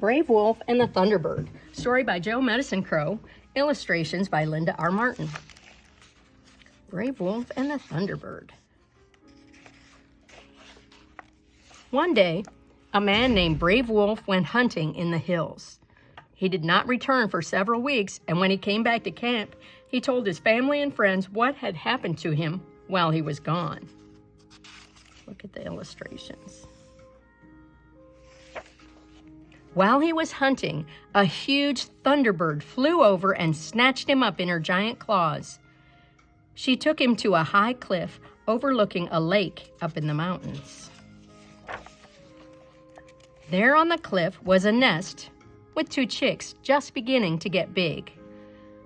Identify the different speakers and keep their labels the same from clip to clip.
Speaker 1: Brave Wolf and the Thunderbird. Story by Joe Medicine Crow. Illustrations by Linda R. Martin. Brave Wolf and the Thunderbird. One day, a man named Brave Wolf went hunting in the hills. He did not return for several weeks, and when he came back to camp, he told his family and friends what had happened to him while he was gone. Look at the illustrations. While he was hunting, a huge thunderbird flew over and snatched him up in her giant claws. She took him to a high cliff overlooking a lake up in the mountains. There on the cliff was a nest with 2 chicks just beginning to get big.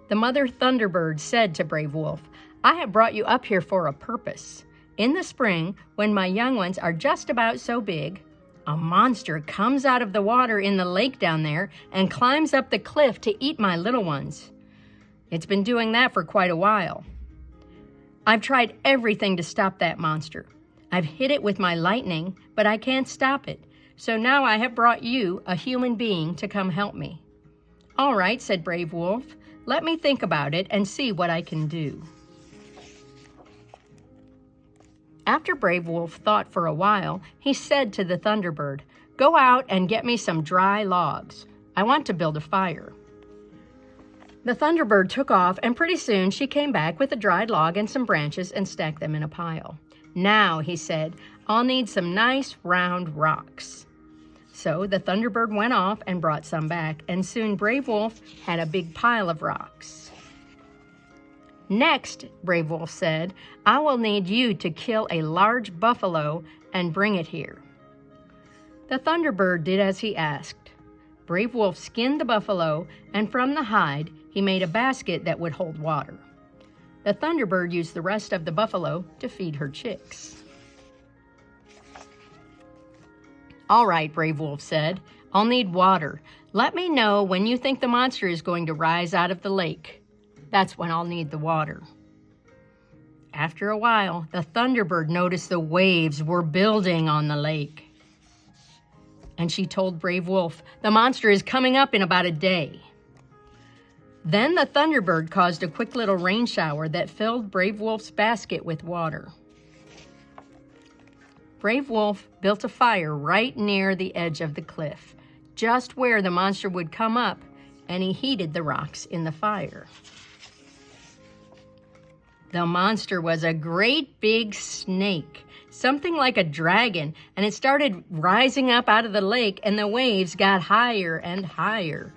Speaker 1: The mother Thunderbird said to Brave Wolf, "I have brought you up here for a purpose. In the spring, when my young ones are just about so big, a monster comes out of the water in the lake down there and climbs up the cliff to eat my little ones. It's been doing that for quite a while. I've tried everything to stop that monster. I've hit it with my lightning, but I can't stop it. So now I have brought you, a human being, to come help me." "All right," said Brave Wolf. "Let me think about it and see what I can do." After Brave Wolf thought for a while, he said to the Thunderbird, "Go out and get me some dry logs. I want to build a fire." The Thunderbird took off, and pretty soon she came back with a dried log and some branches and stacked them in a pile. "Now," he said, "I'll need some nice round rocks." So the Thunderbird went off and brought some back, and soon Brave Wolf had a big pile of rocks. "Next," Brave Wolf said, "I will need you to kill a large buffalo and bring it here." The Thunderbird did as he asked. Brave Wolf skinned the buffalo, and from the hide, he made a basket that would hold water. The Thunderbird used the rest of the buffalo to feed her chicks. "All right," Brave Wolf said, "I'll need water. Let me know when you think the monster is going to rise out of the lake. That's when I'll need the water." After a while, the Thunderbird noticed the waves were building on the lake. And she told Brave Wolf, "The monster is coming up in about a day." Then the Thunderbird caused a quick little rain shower that filled Brave Wolf's basket with water. Brave Wolf built a fire right near the edge of the cliff, just where the monster would come up, and he heated the rocks in the fire. The monster was a great big snake, something like a dragon, and it started rising up out of the lake, and the waves got higher and higher.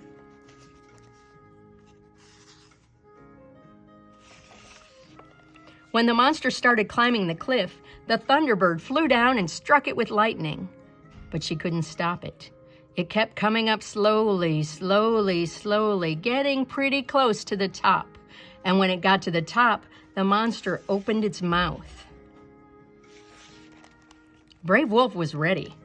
Speaker 1: When the monster started climbing the cliff, the Thunderbird flew down and struck it with lightning, but she couldn't stop it. It kept coming up slowly, slowly, slowly, getting pretty close to the top. And when it got to the top, the monster opened its mouth. Brave Wolf was ready.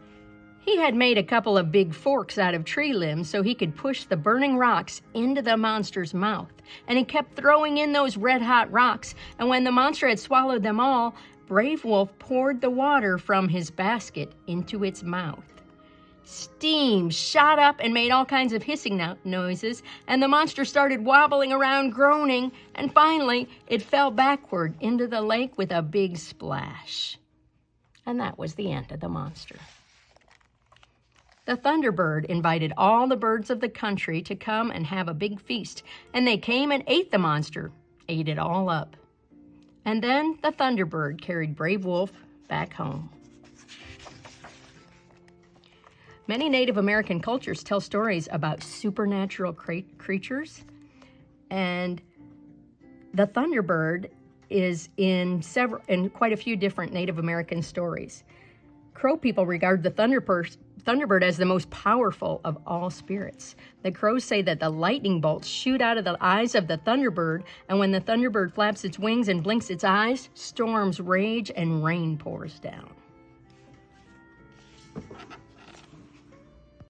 Speaker 1: He had made a couple of big forks out of tree limbs so he could push the burning rocks into the monster's mouth. And he kept throwing in those red-hot rocks, and when the monster had swallowed them all, Brave Wolf poured the water from his basket into its mouth. Steam shot up and made all kinds of hissing noises, and the monster started wobbling around, groaning, and finally it fell backward into the lake with a big splash. And that was the end of the monster. The Thunderbird invited all the birds of the country to come and have a big feast, and they came and ate the monster, ate it all up. And then the Thunderbird carried Brave Wolf back home. Many Native American cultures tell stories about supernatural creatures, and the Thunderbird is in quite a few different Native American stories. Crow people regard the Thunderbird as the most powerful of all spirits. The Crows say that the lightning bolts shoot out of the eyes of the Thunderbird, and when the Thunderbird flaps its wings and blinks its eyes, storms rage and rain pours down.